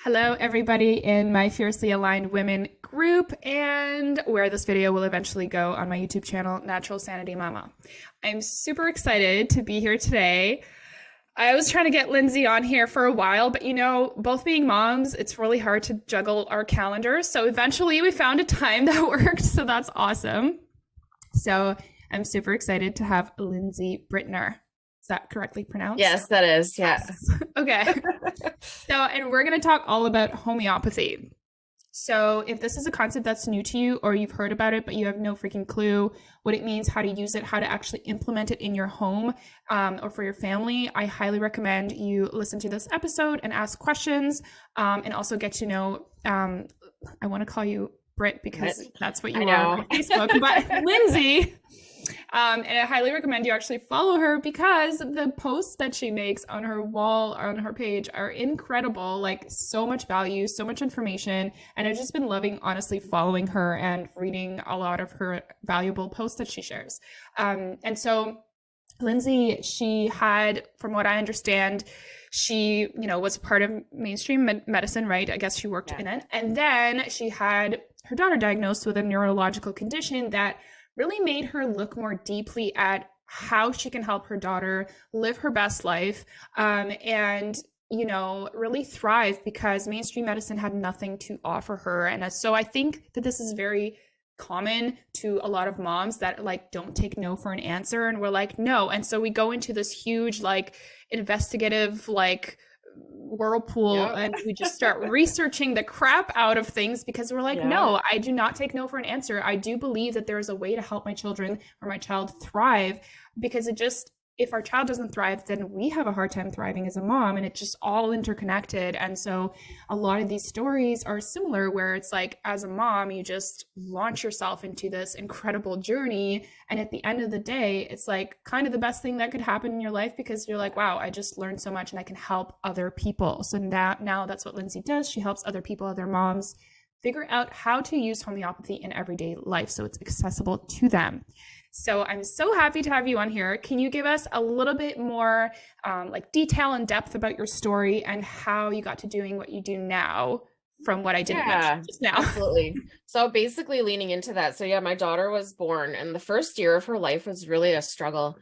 Hello, everybody in my Fiercely Aligned Women group, and where this video will eventually go on my YouTube channel, Natural Sanity Mama. I'm super excited to be here today. I was trying to get Lindsay on here for a while, but both being moms, it's really hard to juggle our calendars. So eventually we found a time that worked. So that's awesome. So I'm super excited to have Lindsay Brittner. Is that correctly pronounced? Yes, that is. Yeah. Okay. And we're going to talk all about homeopathy. So if this is a concept that's new to you or you've heard about it, but you have no freaking clue what it means, how to use it, how to actually implement it in your home or for your family, I highly recommend you listen to this episode and ask questions and also get to know, I want to call you Britt because that's what you are on Facebook, but Lindsay. And I highly recommend you actually follow her because the posts that she makes on her wall, on her page, are incredible. Like, so much value, so much information. And I've just been loving, honestly, following her and reading a lot of her valuable posts that she shares. And so Lindsay, she had, from what I understand, she, was part of mainstream medicine, right? I guess she worked in it. And then she had her daughter diagnosed with a neurological condition that really made her look more deeply at how she can help her daughter live her best life and really thrive, because mainstream medicine had nothing to offer her. And so I think that this is very common to a lot of moms that don't take no for an answer, and we're like, no. And so we go into this huge investigative whirlpool and we just start researching the crap out of things because we're like, no, I do not take no for an answer. I do believe that there is a way to help my children or my child thrive, because if our child doesn't thrive, then we have a hard time thriving as a mom, and it's just all interconnected. And so a lot of these stories are similar, where it's like, as a mom, you just launch yourself into this incredible journey. And at the end of the day, it's like kind of the best thing that could happen in your life, because you're like, wow, I just learned so much and I can help other people. So now that's what Lindsay does. She helps other people, other moms, figure out how to use homeopathy in everyday life so it's accessible to them. So I'm so happy to have you on here. Can you give us a little bit more detail and depth about your story and how you got to doing what you do now, from what I didn't mention just now? Absolutely. So basically leaning into that. So my daughter was born, and the first year of her life was really a struggle.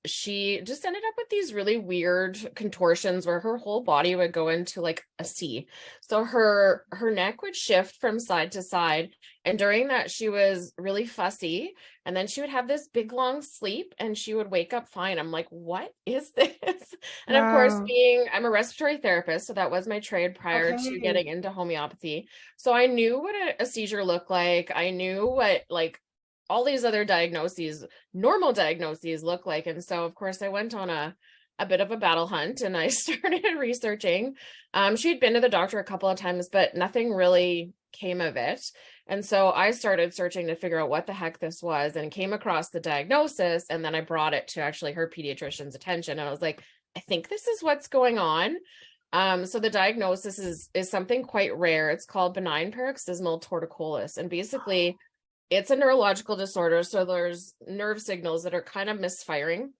She just ended up with these really weird contortions where her whole body would go into like a C. So her neck would shift from side to side. And during that, she was really fussy. And then she would have this big long sleep and she would wake up fine. I'm like, what is this? And of course, I'm a respiratory therapist, so that was my trade prior to getting into homeopathy. So I knew what a seizure looked like. I knew what all these other diagnoses, normal diagnoses, look like. And so, of course, I went on a bit of a battle hunt and I started researching. She'd been to the doctor a couple of times, but nothing really came of it. And so I started searching to figure out what the heck this was, and came across the diagnosis. And then I brought it to actually her pediatrician's attention. And I was like, I think this is what's going on. So the diagnosis is something quite rare. It's called benign paroxysmal torticollis. And basically, it's a neurological disorder. So there's nerve signals that are kind of misfiring,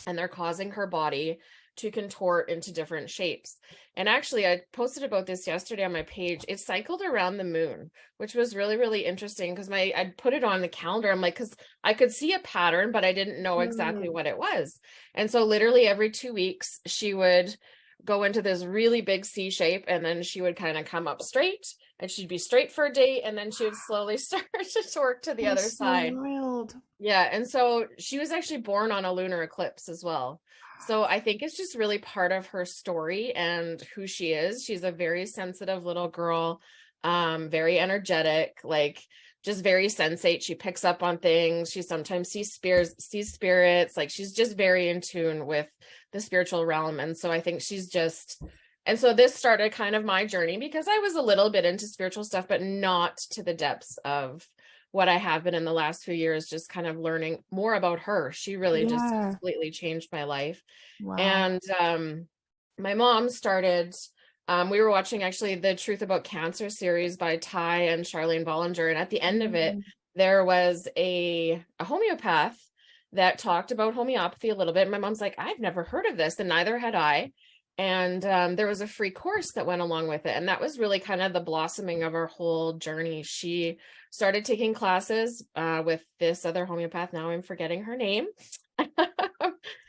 and they're causing her body to contort into different shapes. And actually, I posted about this yesterday on my page. It cycled around the moon, which was really, really interesting, because I'd put it on the calendar. I'm like, because I could see a pattern, but I didn't know exactly what it was. And so literally every 2 weeks, she would go into this really big C shape, and then she would kind of come up straight, and she'd be straight for a day, and then she would slowly start to work to the other side. Wild. Yeah. And so she was actually born on a lunar eclipse as well. So I think it's just really part of her story and who she is. She's a very sensitive little girl, very energetic, just very sensate. She picks up on things. She sometimes sees spirits. She's just very in tune with the spiritual realm. And so I think and so this started kind of my journey, because I was a little bit into spiritual stuff, but not to the depths of what I have been in the last few years, just kind of learning more about her. She really just completely changed my life. Wow. And my mom started, we were watching actually the Truth About Cancer series by Ty and Charlene Bollinger. And at the end of it, there was a homeopath that talked about homeopathy a little bit. And my mom's like, I've never heard of this, and neither had I. And there was a free course that went along with it. And that was really kind of the blossoming of our whole journey. She started taking classes with this other homeopath. Now I'm forgetting her name.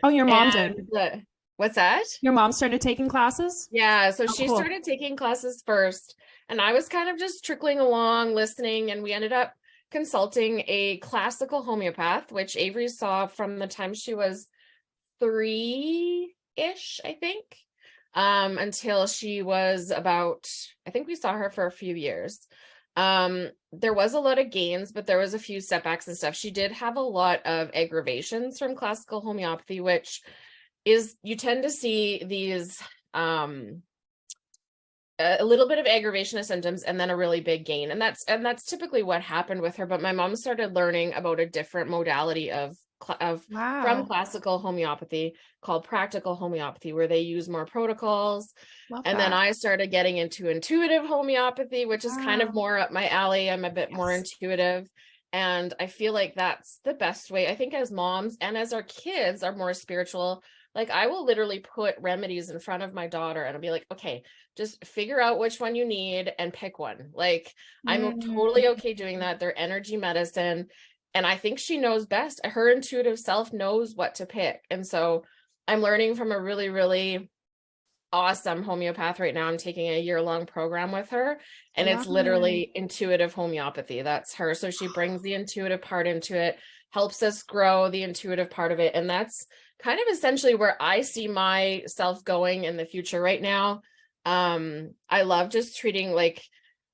Oh, your mom And did. what's that? Your mom started taking classes? Yeah, so Oh, she cool. started taking classes first, and I was kind of just trickling along, listening, and we ended up consulting a classical homeopath, which Avery saw from the time she was 3-ish, I think, until she was about, I think we saw her for a few years. There was a lot of gains, but there was a few setbacks and stuff. She did have a lot of aggravations from classical homeopathy, which is you tend to see these a little bit of aggravation of symptoms and then a really big gain, and that's typically what happened with her. But my mom started learning about a different modality of from Wow. classical homeopathy called practical homeopathy, where they use more protocols. Love And then that. I started getting into intuitive homeopathy, which is kind of Wow. more up my alley. I'm a bit more Yes. intuitive, and I feel like that's the best way. I think as moms and as our kids are more spiritual, like I will literally put remedies in front of my daughter and I'll be like, okay, just figure out which one you need and pick one. Like I'm totally Mm. okay doing that. They're energy medicine. And I think she knows best. Her intuitive self knows what to pick. And so I'm learning from a really, really awesome homeopath right now. I'm taking a year-long program with her, and it's Love it. literally intuitive homeopathy. That's her. So she brings the intuitive part into it, helps us grow the intuitive part of it. And that's kind of essentially where I see myself going in the future right now. I love just treating like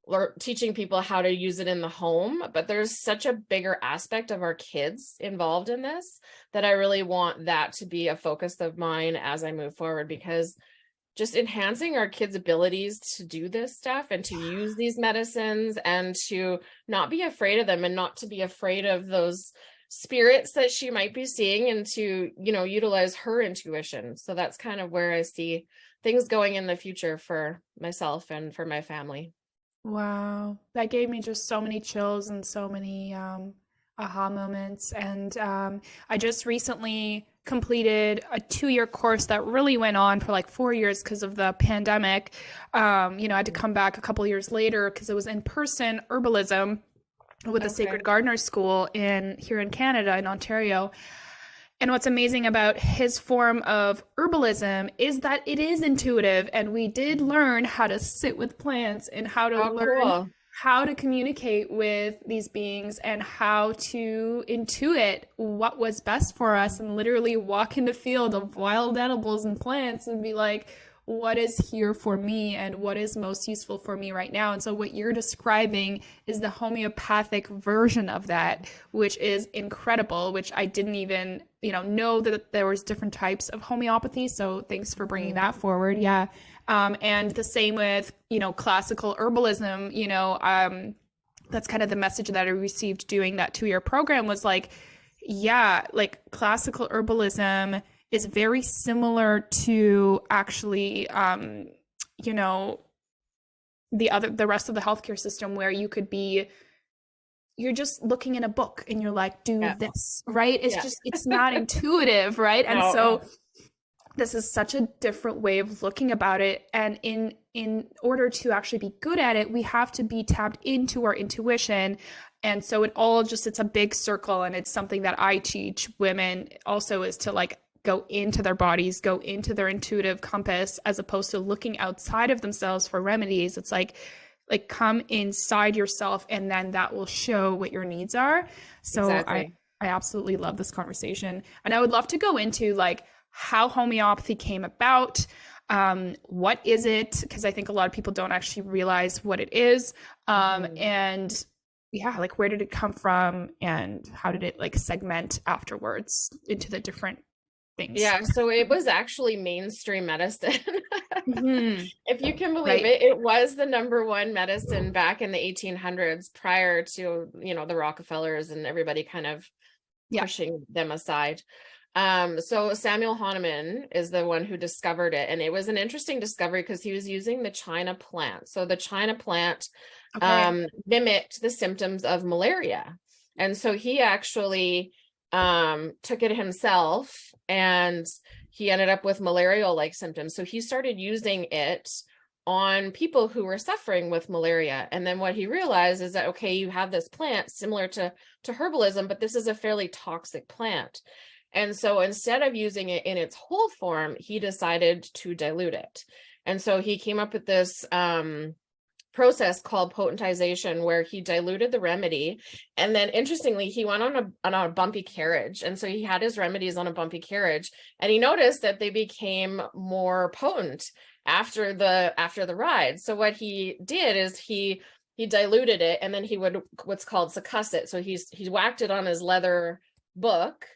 or teaching people how to use it in the home, but there's such a bigger aspect of our kids involved in this that I really want that to be a focus of mine as I move forward, because just enhancing our kids' abilities to do this stuff and to use these medicines and to not be afraid of them and not to be afraid of those spirits that she might be seeing, and to, utilize her intuition. So that's kind of where I see things going in the future for myself and for my family. Wow. That gave me just so many chills and so many aha moments. And I just recently completed a 2-year course that really went on for like 4 years because of the pandemic. I had to come back a couple years later because it was in person herbalism with the Okay. Sacred Gardener School in here in Canada, in Ontario. And what's amazing about his form of herbalism is that it is intuitive. And we did learn how to sit with plants and how to Oh, learn cool. how to communicate with these beings and how to intuit what was best for us and literally walk in the field of wild edibles and plants and be like, what is here for me and what is most useful for me right now. And so what you're describing is the homeopathic version of that, which is incredible, which I didn't even, know that there was different types of homeopathy. So thanks for bringing Mhm. that forward. Yeah. And the same with, classical herbalism, that's kind of the message that I received doing that 2-year program was like, yeah, like classical herbalism is very similar to actually, you know, the rest of the healthcare system where you're just looking in a book and you're like, do Yeah. this, right? Yeah. It's not intuitive, right? And No, no. so this is such a different way of looking about it. And in order to actually be good at it, we have to be tapped into our intuition. And so it's a big circle. And it's something that I teach women also, is to like go into their bodies, go into their intuitive compass, as opposed to looking outside of themselves for remedies. It's like come inside yourself, and then that will show what your needs are. So Exactly. I absolutely love this conversation. And I would love to go into like how homeopathy came about. What is it? Because I think a lot of people don't actually realize what it is. Mhm. And yeah, like where did it come from and how did it like segment afterwards into the different things? Yeah, so it was actually mainstream medicine. Mm-hmm. If you can believe Right. it, it was the number one medicine back in the 1800s, prior to, the Rockefellers and everybody kind of Yeah. pushing them aside. So Samuel Hahnemann is the one who discovered it. And it was an interesting discovery because he was using the China plant. So the China plant Okay. mimicked the symptoms of malaria. And so he actually took it himself and he ended up with malarial-like symptoms. So he started using it on people who were suffering with malaria. And then what he realized is that, okay, you have this plant similar to herbalism, but this is a fairly toxic plant. And so instead of using it in its whole form, he decided to dilute it. And so he came up with this process called potentization, where he diluted the remedy. And then interestingly, he went on a bumpy carriage. And so he had his remedies on a bumpy carriage, and he noticed that they became more potent after the ride. So what he did is he diluted it, and then he would what's called succuss it. So he whacked it on his leather book,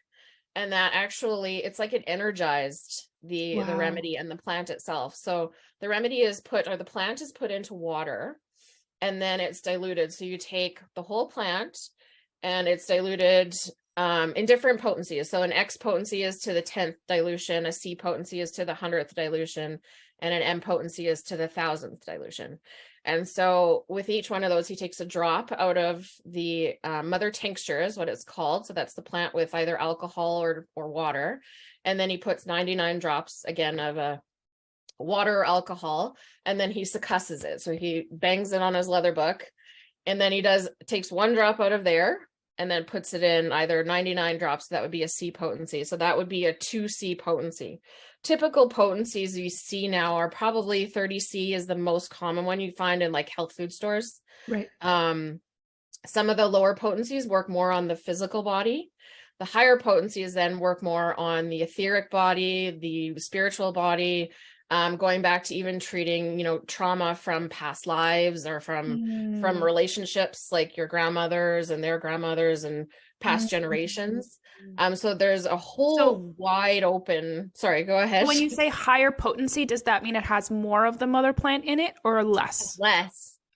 and that actually, it's like it energized the remedy and the plant itself. So the remedy is the plant is put into water, and then it's diluted. So you take the whole plant and it's diluted in different potencies. So an X potency is to the 10th dilution, a C potency is to the 100th dilution, and an M potency is to the 1000th dilution. And so with each one of those, he takes a drop out of the mother tincture is what it's called. So that's the plant with either alcohol or water. And then he puts 99 drops again of a water or alcohol, and then he succusses it. So he bangs it on his leather book, and then he takes one drop out of there and then puts it in either 99 drops. So that would be a C potency. So that would be a 2C potency. Typical potencies you see now are probably 30C is the most common one you find in like health food stores. Right. Some of the lower potencies work more on the physical body. The higher potencies then work more on the etheric body, the spiritual body, going back to even treating, trauma from past lives or from relationships, like your grandmothers and their grandmothers and past generations. So there's a whole wide open, sorry, go ahead. When you say higher potency, does that mean it has more of the mother plant in it or less?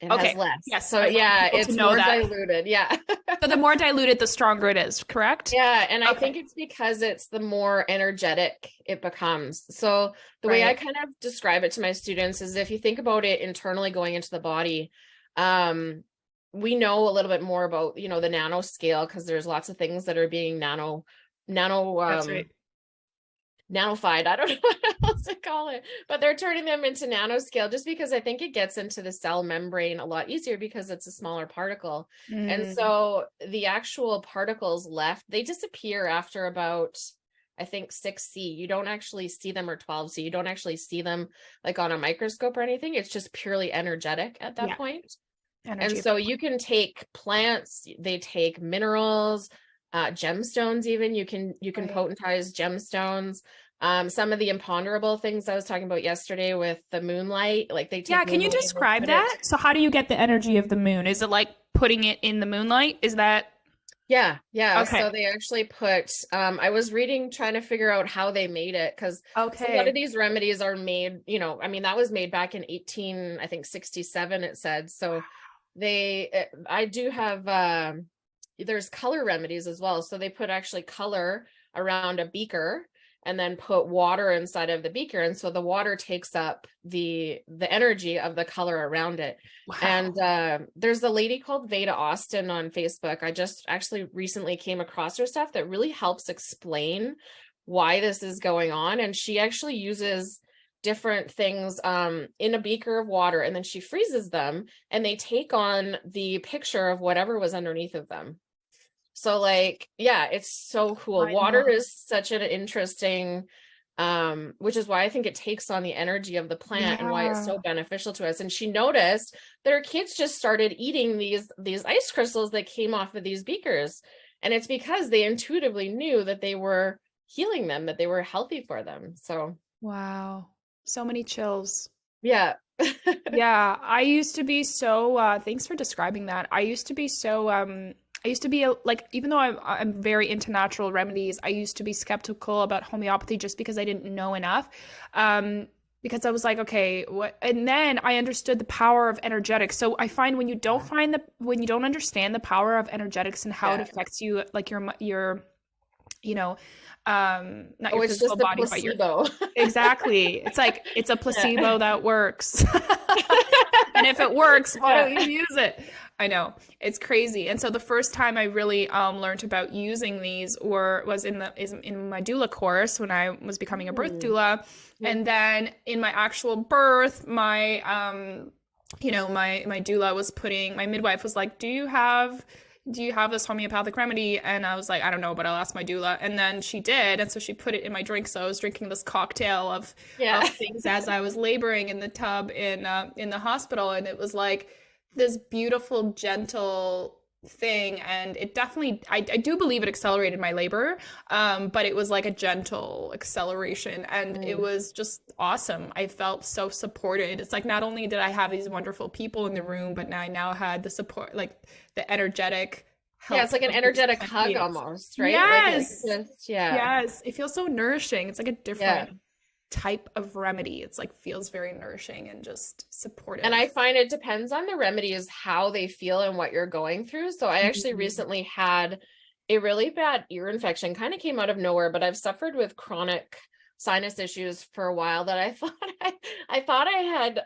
It has less. Yes. So yeah, it's more diluted. Yeah. So the more diluted, the stronger it is, correct? Yeah. And I think it's because it's the more energetic it becomes. So the way I kind of describe it to my students is, if you think about it internally going into the body, we know a little bit more about, the nanoscale, because there's lots of things that are being That's right. nanofied. I don't know what else to call it, but they're turning them into nanoscale just because I think it gets into the cell membrane a lot easier because it's a smaller particle. And so the actual particles left, they disappear after about, I think 6C. You don't actually see them, or 12C. You don't actually see them like on a microscope or anything. It's just purely energetic at that point. And so you can take plants, they take minerals, gemstones, even you can potentize gemstones. Some of the imponderable things I was talking about yesterday with the moonlight, like they take. Can you describe that? So how do you get the energy of the moon? Is it like putting it in the moonlight? Is that? Yeah. Okay. So they actually put, I was trying to figure out how they made it, because a lot of these remedies are made, that was made back in 1867, it said. So I do have, there's color remedies as well. So they put actually color around a beaker and then put water inside of the beaker. And so the water takes up the energy of the color around it. Wow. And there's a lady called Veda Austin on Facebook. I just actually recently came across her stuff that really helps explain why this is going on. And she actually uses different things in a beaker of water, and then she freezes them, and they take on the picture of whatever was underneath of them. So it's so cool. Water is such an interesting, which is why I think it takes on the energy of the plant and why it's so beneficial to us. And she noticed that her kids just started eating these ice crystals that came off of these beakers. And it's because they intuitively knew that they were healing them, that they were healthy for them. So. Wow. So many chills. Yeah. Yeah. I used to be so, thanks for describing that. I used to be so, even though I'm very into natural remedies, I used to be skeptical about homeopathy just because I didn't know enough. Because I was like, okay, what? And then I understood the power of energetics. So I find when you don't understand the power of energetics and how it affects you, like your not your physical body, but your exactly. It's like it's a placebo that works. And if it works, why don't you use it? I know, it's crazy. And so the first time I really learned about using these or was in my doula course when I was becoming a birth Mm. doula. Yeah. And then in my actual birth, my my doula was putting, my midwife was like, do you have this homeopathic remedy? And I was like, I don't know, but I'll ask my doula. And then she did. And so she put it in my drink. So I was drinking this cocktail Yeah. of things as I was laboring in the tub in the hospital. And it was like this beautiful, gentle thing. And it definitely, I do believe it accelerated my labor. But it was like a gentle acceleration. And it Mm. was just awesome. I felt so supported. It's like not only did I have these wonderful people in the room, but now I now had the support, like the energetic Yeah, it's help like an of these energetic hug champions. almost, right? Like it's Yes. just, yeah. Yes. It feels so nourishing. It's like a Yeah. different type of remedy. It's like feels very nourishing and just And supportive. I find it depends on the remedies, how they feel and what you're going through. So I actually Mhm. recently had a really bad ear infection, kind of came out of nowhere, but I've suffered with chronic sinus issues for a while that I thought I thought I had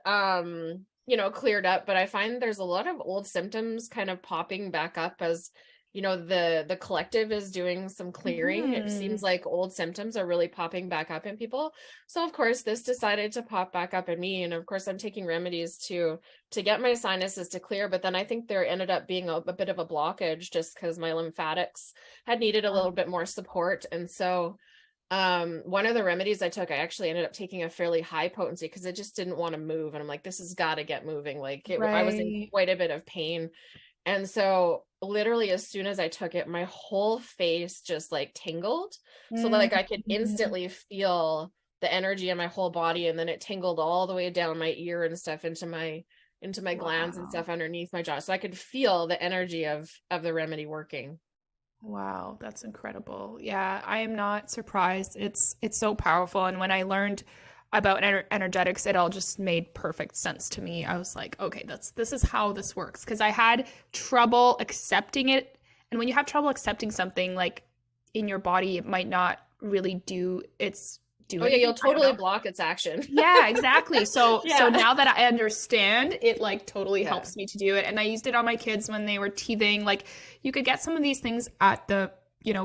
cleared up, but I find there's a lot of old symptoms kind of popping back up as the collective is doing some clearing. It seems Mhm. like old symptoms are really popping back up in people. So of course this decided to pop back up in me, and of course I'm taking remedies to get my sinuses to clear, but then I think there ended up being a bit of a blockage just because my lymphatics had needed a little bit more support. And so one of the remedies I took, I actually ended up taking a fairly high potency because it just didn't want to move, and I'm like, this has got to get moving. Like I was in Right. quite a bit of pain. And so literally as soon as I took it, my whole face just like tingled. So like I could Mhm. instantly feel the energy in my whole body, and then it tingled all the way down my ear and stuff into my glands and Wow. stuff underneath my jaw. So I could feel the energy of the remedy working. Wow, that's incredible. Yeah, I am not surprised. It's so powerful. And when I learned about energetics, it all just made perfect sense to me. I was like, okay, this is how this works. Because I had trouble accepting it. And when you have trouble accepting something like in your body, it might not really do Oh yeah, anything. you'll I don't totally know. block its action. Yeah, exactly. So Yeah. now that I understand, it like totally Yeah. helps me to do it. And I used it on my kids when they were teething. Like you could get some of these things at the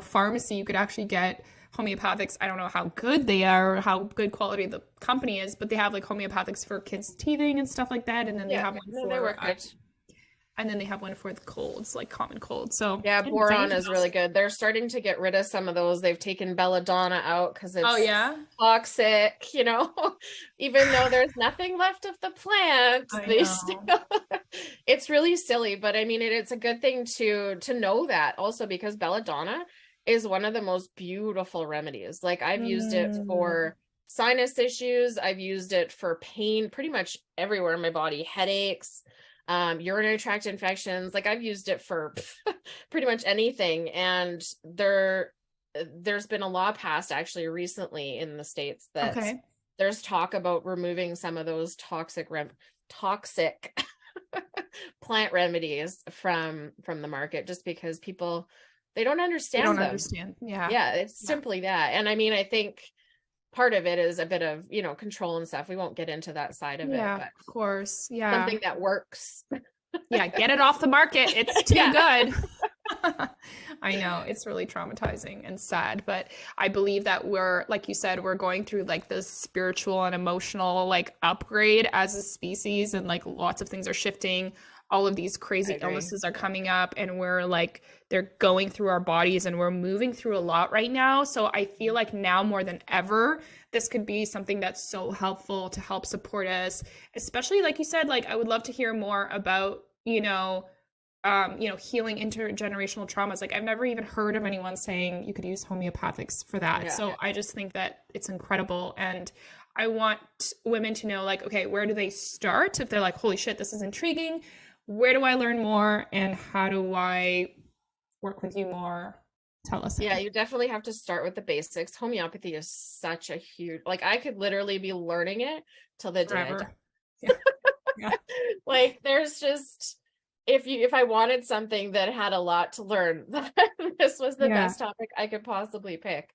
pharmacy. You could actually get homeopathics. I don't know how good they are or how good quality the company is, but they have like homeopathics for kids teething and stuff like that. And then they Yeah. have one No, they for work good. the colds, like common cold. So Yeah, anyways, I need boron to is really know. good. They're starting to get rid of some of those. They've taken belladonna out because Oh it's yeah. toxic, even though there's nothing left of the plant, I they still know. it's really silly, but I mean it's a good thing to know that also, because belladonna is one of the most beautiful remedies. Like I've used it Mm, for sinus issues, I've used it for pain pretty much everywhere in my body, headaches, urinary tract infections. Like I've used it for pretty much anything. And there's been a law passed actually recently in the States that okay. there's talk about removing some of those toxic plant remedies from the market, just because people, they don't They don't understand them. understand. Yeah. Yeah, it's Yeah. simply that. And I mean, I think part of it is a bit of, control and stuff. We won't get into that side of it, Yeah, but of course. Yeah. something that works. Yeah, get it off the market. It's too Yeah. good. I know it's really traumatizing and sad, but I believe that we're, like you said, we're going through like this spiritual and emotional like upgrade as a species, and like lots of things are shifting. All of these I crazy agree. illnesses are coming up, and we're like, they're going through our bodies, and we're moving through a lot right now. So I feel like now more than ever, this could be something that's so helpful to help support us, especially like you said, like I would love to hear more about, healing intergenerational traumas. Like I've never even heard of anyone saying you could use homeopathics for that. Yeah. So I just think that it's incredible. And I want women to know, like, okay, where do they start? If they're like, holy shit, this is intriguing. Where do I learn more? And how do I work with you more? Tell us. Yeah, you definitely have to start with the basics. Homeopathy is such a huge, like I could literally be learning it till the day I die. Forever. Yeah. Yeah. Like there's just, if I wanted something that had a lot to learn, this was the Yeah. best topic I could possibly pick.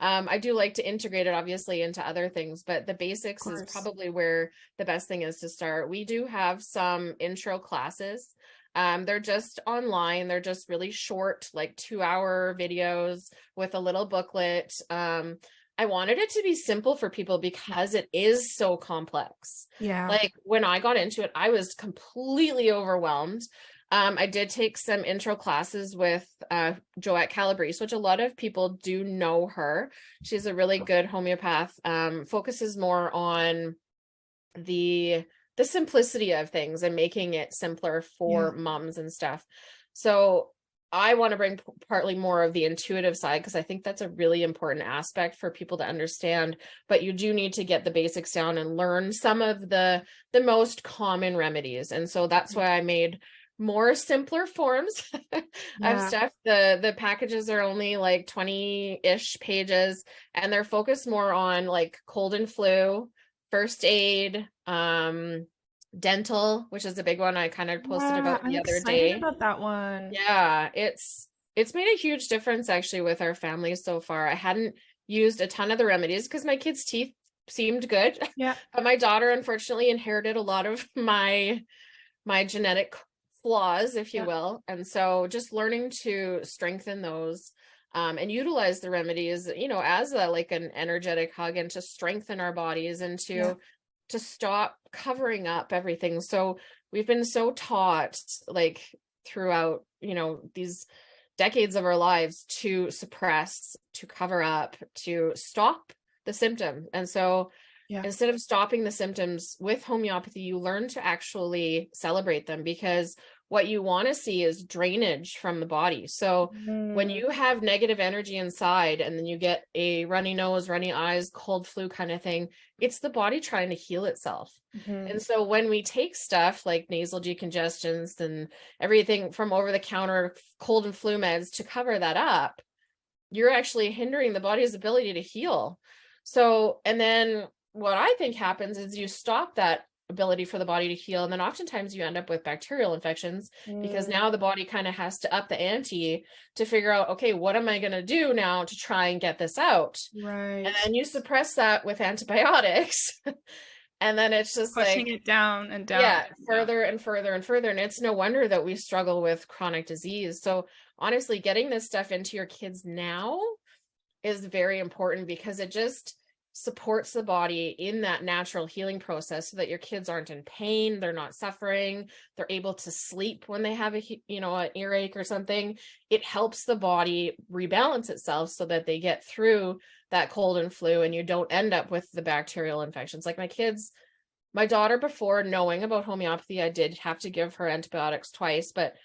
I do like to integrate it obviously into other things, but the Of basics is course. probably where the best thing is to start. We do have some intro classes They're just online. They're just really short, like 2-hour videos with a little booklet. I wanted it to be simple for people because it is so complex. Yeah. Like when I got into it, I was completely overwhelmed. I did take some intro classes with Joette Calabrese, which a lot of people do know her. She's a really good homeopath, focuses more on the simplicity of things and making it simpler for moms and stuff. So I want to bring partly more of the intuitive side because I think that's a really important aspect for people to understand, but you do need to get the basics down and learn some of the most common remedies. And so that's why I made more simpler forms of stuff. The packages are only like 20-ish pages, and they're focused more on like cold and flu, first aid, dental, which is a big one I kind of posted about I'm the other excited day. about that one. Yeah, it's made a huge difference actually with our family so far. I hadn't used a ton of the remedies because my kids' teeth seemed good. Yeah. But my daughter unfortunately inherited a lot of my genetic flaws, if you will. And so just learning to strengthen those and utilize the remedies, you know, as a like an energetic hug and to strengthen our bodies and to stop covering up everything. So we've been so taught like throughout, you know, these decades of our lives to suppress, to cover up, to stop the symptom. And so instead of stopping the symptoms with homeopathy, you learn to actually celebrate them, because what you want to see is drainage from the body. So when you have negative energy inside and then you get a runny nose, runny eyes, cold flu kind of thing, it's the body trying to heal itself. And so when we take stuff like nasal decongestants and everything from over the counter cold and flu meds to cover that up, you're actually hindering the body's ability to heal. So, and then what I think happens is you stop that ability for the body to heal. And then oftentimes you end up with bacterial infections because now the body kind of has to up the ante to figure out, okay, what am I going to do now to try and get this out? Right. And then you suppress that with antibiotics. And then it's just pushing like it down and down. Yeah, further and further and further. And it's no wonder that we struggle with chronic disease. So honestly, getting this stuff into your kids now is very important because it just supports the body in that natural healing process so that your kids aren't in pain, they're not suffering, they're able to sleep when they have an earache or something. It helps the body rebalance itself so that they get through that cold and flu and you don't end up with the bacterial infections. Like my daughter, before knowing about homeopathy, I did have to give her antibiotics twice, but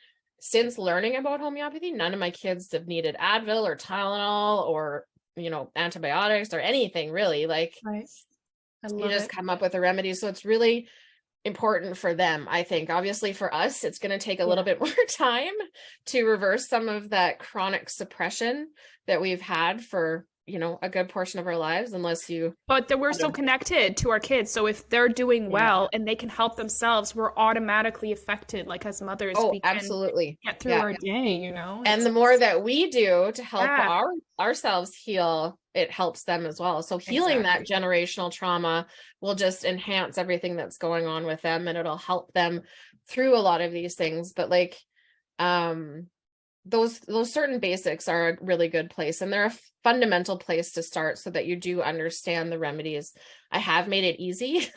since learning about homeopathy, none of my kids have needed Advil or Tylenol or antibiotics or anything really. Like you just come up with a remedy. So it's really important for them. I think obviously for us, it's going to take a little bit more time to reverse some of that chronic suppression that we've had for a good portion of our lives, but that we're so connected to our kids. So if they're doing well and they can help themselves, we're automatically affected. Like as mothers, we can absolutely get through our day, and the more that we do to help ourselves heal, it helps them as well. So healing that generational trauma will just enhance everything that's going on with them, and it'll help them through a lot of these things. But like, those certain basics are a really good place, and they're a fundamental place to start so that you do understand the remedies. I have made it easy.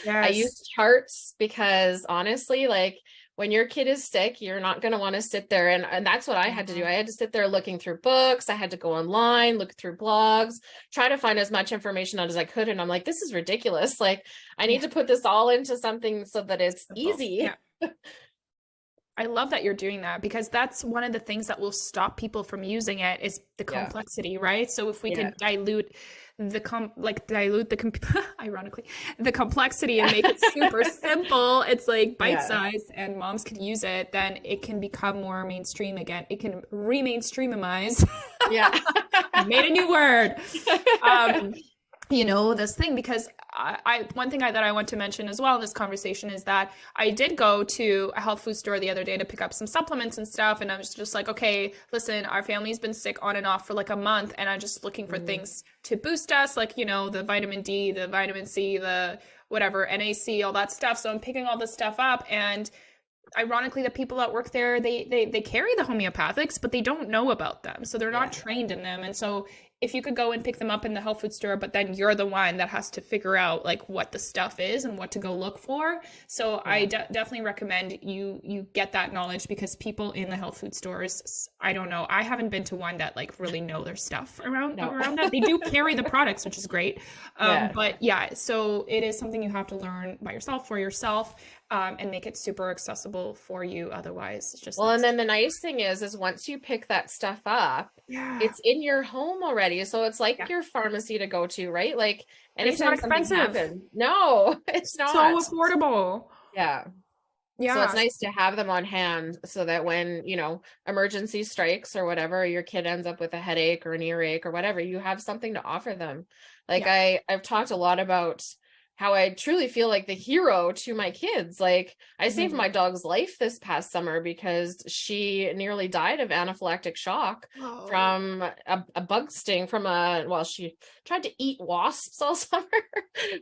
I use charts because honestly, like when your kid is sick, you're not going to want to sit there. And that's what I had to do. I had to sit there looking through books. I had to go online, look through blogs, try to find as much information out as I could. And I'm like, this is ridiculous. Like I need to put this all into something so that it's easy. I love that you're doing that, because that's one of the things that will stop people from using it is the complexity, right? So if we could dilute ironically the complexity and make it super simple, it's like bite-sized and moms could use it, then it can become more mainstream again. It can re-mainstreamize. I made a new word. This thing, because one thing that I want to mention as well in this conversation is that I did go to a health food store the other day to pick up some supplements and stuff. And I was just like, okay, listen, our family's been sick on and off for like a month. And I'm just looking for things to boost us, like, the vitamin D, the vitamin C, the whatever, NAC, all that stuff. So I'm picking all this stuff up. And ironically, the people that work there, they carry the homeopathics, but they don't know about them. So they're not Yeah. trained in them. And so if you could go and pick them up in the health food store, but then you're the one that has to figure out like what the stuff is and what to go look for. So I Yeah. definitely recommend you get that knowledge, because people in the health food stores, I don't know, I haven't been to one that like really know their stuff No. around that. They do carry the products, which is great. Yeah. But yeah, so it is something you have to learn by yourself, for yourself, and make it super accessible for you. Otherwise, it's just Well, and that's then the nice thing is once you pick that stuff up, yeah, it's in your home already. So it's like yeah, your pharmacy to go to, right? Like and it's not anytime something expensive. happens. No, it's So not. affordable. Yeah. So it's Yeah, nice to have them on hand so that when, emergency strikes or whatever, your kid ends up with a headache or an earache or whatever, you have something to offer them. Like yeah. I've talked a lot about how I truly feel like the hero to my kids. Like I saved Mhm. my dog's life this past summer because she nearly died of anaphylactic shock Oh, from a bug sting from she tried to eat wasps all summer,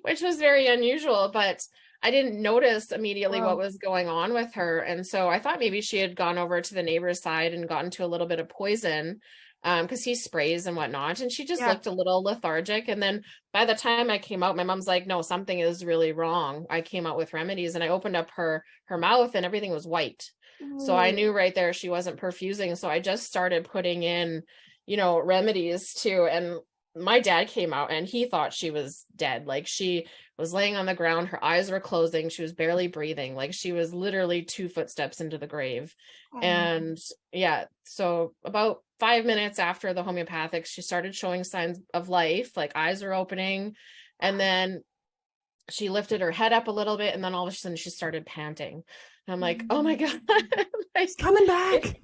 which was very unusual, but I didn't notice immediately what wow. was going on with her. And so I thought maybe she had gone over to the neighbor's side and gotten to a little bit of poison, because he sprays and whatnot. And she just Yeah. looked a little lethargic. And then by the time I came out, my mom's like, no, something is really wrong. I came out with remedies and I opened up her mouth and everything was white. So I Ooh. knew right there she wasn't perfusing. So I just started putting in, remedies too. And my dad came out and he thought she was dead. Like she was laying on the ground, her eyes were closing, she was barely breathing, like she was literally 2 footsteps into the grave. Oh my And yeah, so about 5 minutes after the homeopathic, she started showing signs of life, like eyes were opening, and then she lifted her head up a little bit, and then all of a sudden she started panting. And I'm like, oh my god. He's Like coming if, back.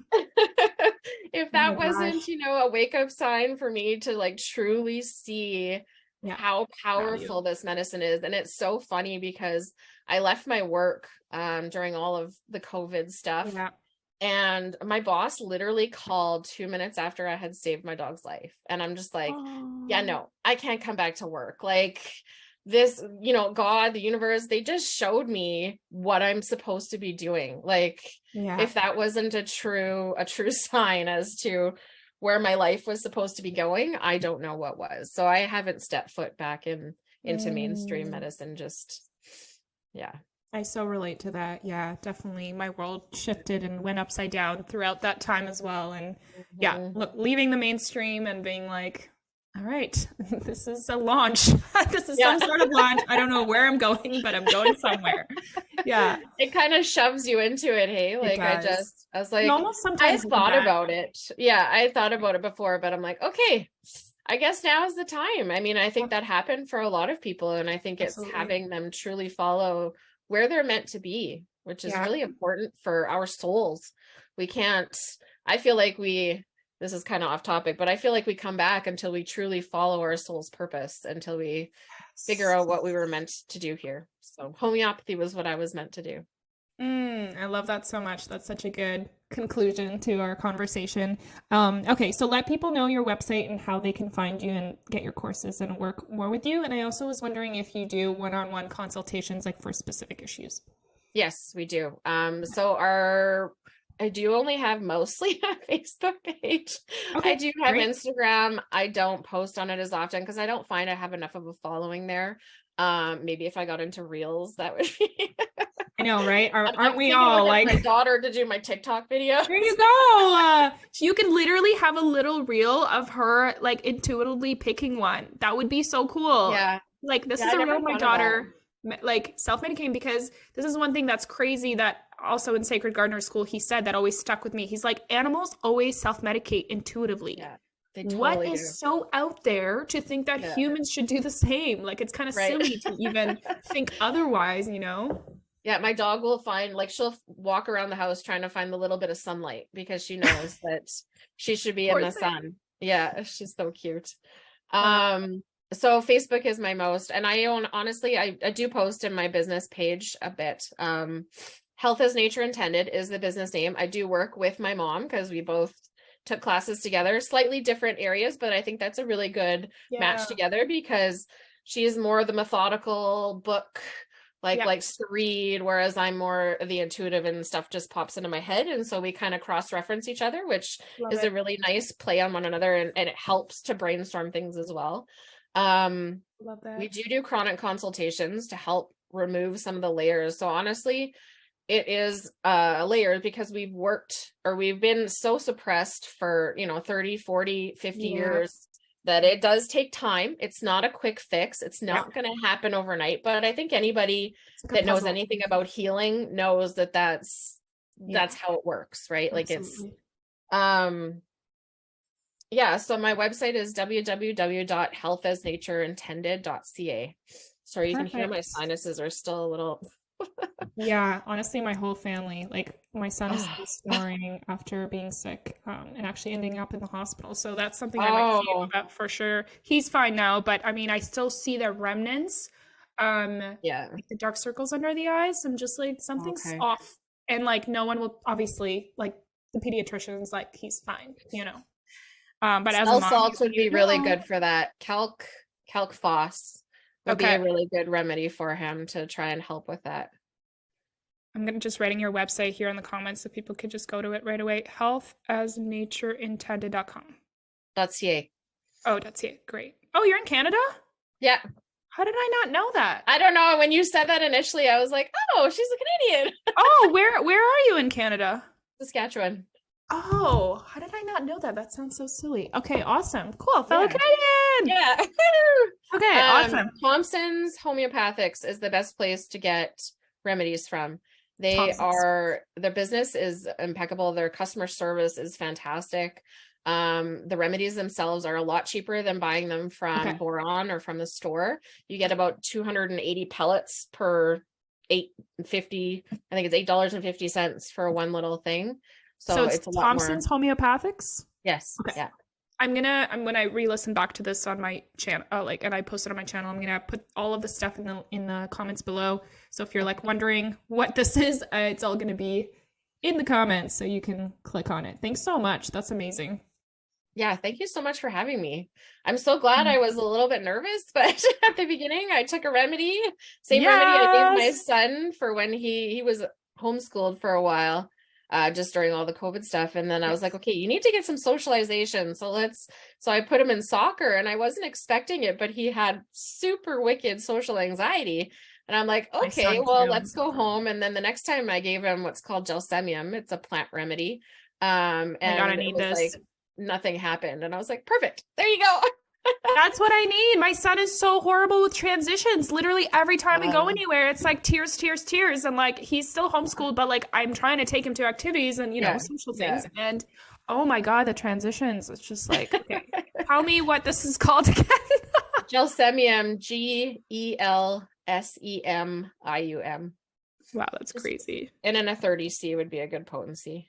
if Oh my that wasn't, gosh. a wake up sign for me to like truly see Yeah. how Value. powerful this medicine is. And it's so funny because I left my work during all of the COVID stuff, Yeah. and my boss literally called 2 minutes after I had saved my dog's life. And I'm just like, yeah, Oh, no, I can't come back to work. Like this, God, the universe, they just showed me what I'm supposed to be doing. Like yeah. if that wasn't a true sign as to where my life was supposed to be going, I don't know what was. So I haven't stepped foot back into mainstream Mm. medicine. Just yeah. I so relate to that. Yeah, definitely. My world shifted and went upside down throughout that time as well. And yeah, Mhm. look, leaving the mainstream and being like, all right, this is a launch. This is Yeah. some sort of launch. I don't know where I'm going, but I'm going somewhere. Yeah, It kind of shoves you into it, hey? it Like does. I was And like, almost I sometimes looking thought back. about it. Yeah, I thought about it before, but I'm like, okay, I guess now is the time. I mean, I think that happened for a lot of people, and I think it's Absolutely. having them truly follow where they're meant to be, which is Yeah. really important for our souls. We can't, I feel like this is kind of off topic, but I feel like we come back until we truly follow our soul's purpose, until we figure out what we were meant to do here. So homeopathy was what I was meant to do. I love that so much. That's such a good conclusion to our conversation. Okay, so let people know your website and how they can find you and get your courses and work more with you. And I also was wondering if you do one-on-one consultations like for specific issues. Yes, we do. I do only have mostly a Facebook page. I Okay, do have great. Instagram. I don't post on it as often because I don't find I have enough of a following there. Maybe if I got into reels, that would be. I know, right? I'm Aren't we thinking about all getting my like, daughter to do my TikTok videos. there you go. You could literally have a little reel of her like intuitively picking one. That would be so cool. Yeah, Like this yeah, is I a never reel my thought of that. daughter like self-medicating, because this is one thing that's crazy that also in Sacred Gardener School he said that always stuck with me. He's like, animals always self-medicate intuitively. Yeah, they What totally do. is so out there to think that Yeah, humans should do the same? Like it's kind of right. silly to even think otherwise, you know? Yeah, my dog will find, like, she'll walk around the house trying to find the little bit of sunlight because she knows that she should be in Poor the thing. sun. Yeah, she's so cute. Uh, So Facebook is my most, and honestly, I do post in my business page a bit. Health as Nature Intended is the business name. I do work with my mom because we both took classes together, slightly different areas, but I think that's a really good yeah. match together because she's more the methodical book like Yeah. likes to read, whereas I'm more the intuitive and stuff just pops into my head. And so we kind of cross-reference each other, which Love is a it. really nice play on one another, and it helps to brainstorm things as well. Um, Love we that. do chronic consultations to help remove some of the layers. So honestly, it is layered because we've been so suppressed for 30, 40, 50 Yeah. years that it does take time. It's not a quick fix. It's Yeah. not going to happen overnight, but I think anybody It's like a that knows puzzle. anything about healing knows that that's Yeah. how it works, right? Like it's Absolutely. um yeah, so my website is www.healthasnatureintended.ca. Sorry, you can hear my Perfect. sinuses are still a little Yeah, honestly, my whole family, like my son is still oh, snoring after being sick, and actually ending up in the hospital. So that's something I might see you oh about for sure. He's fine now, but I mean, I still see the remnants, yeah. like the dark circles under the eyes. I'm just like, something's Okay. off. And like, no one will obviously, like the pediatrician's like, he's fine, you know. But as a Cell mom, salts would be you really know. good for that. Calc phos would be Okay. a really good remedy for him to try and help with that. I'm gonna just writing your website here in the comments so people could just go to it right away. Healthasnatureintended.com. .ca. Oh, that's it. Great. Oh, you're in Canada? Yeah. How did I not know that? I don't know. When you said that initially, I was like, oh, she's a Canadian. Oh, where are you in Canada? Saskatchewan. Oh, how did I not know that? That sounds so silly. Okay, awesome. Cool. Fellow Yeah. Canadian. Yeah. Okay, awesome. Thompson's Homeopathics is the best place to get remedies from. Thompson's. Their business is impeccable. Their customer service is fantastic. The remedies themselves are a lot cheaper than buying them from Okay. Boron or from the store. You get about 280 pellets per 8.50. I think it's $8.50 for one little thing. So So it's it's a lot more. Thompson's Homeopathics? Yes. Okay. Yeah. When I re-listen back to this on my channel, and I posted on my channel, I'm gonna put all of the stuff in the comments below. So if you're like wondering what this is, it's all gonna be in the comments, so you can click on it. Thanks so much. That's amazing. Yeah, thank you so much for having me. I'm so glad. I was a little bit nervous, but at the beginning I took a remedy, same remedy I gave my Yes. son for when he was homeschooled for a while, just during all the COVID stuff. And then I was like, Yes. okay, you need to get some socialization. So I put him in soccer, and I wasn't expecting it, but he had super wicked social anxiety. And I'm like, My okay, son well, too. let's go home. And then the next time I gave him what's called gelsemium. It's a plant remedy. My God, I And it need was like, this. nothing happened. And I was like, perfect. There you go. That's what I need. My son is so horrible with transitions. Literally every time we go Uh, anywhere, it's like tears, tears, tears. And like he's still homeschooled, but like I'm trying to take him to activities and yeah. social Yeah. things. And oh my God, the transitions. It's just like, okay, tell me what this is called again. Gelsemium, GELSEMIUM. Wow, that's crazy. And then a 30C would be a good potency.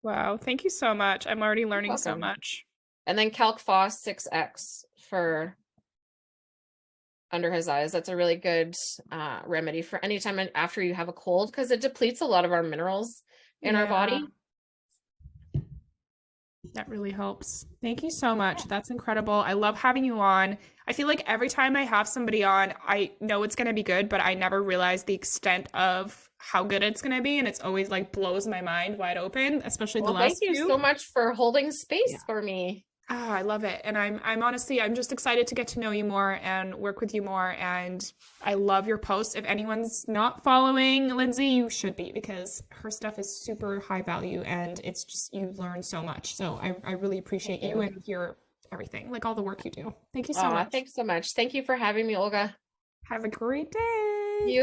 Wow, thank you so much. I'm already You're learning so welcome. much. And then Calc Phos 6X for under his eyes. That's a really good remedy for anytime after you have a cold, because it depletes a lot of our minerals in our Yeah, body. that really helps. Thank you so much. That's incredible. I love having you on. I feel like every time I have somebody on, I know it's going to be good, but I never realize the extent of how good it's going to be. And it's always like blows my mind wide open, especially the Well, thank last you few. so much for holding Yeah. space for me. Oh, I love it. And I'm honestly, I'm just excited to get to know you more and work with you more. And I love your posts. If anyone's not following Lindsay, you should be, because her stuff is super high value and it's just, you learn so much. So I really appreciate Thank you you. and your everything, like all the work you do. Thank you so Oh, much. thanks so much. Thank you for having me, Olga. Have a great day. You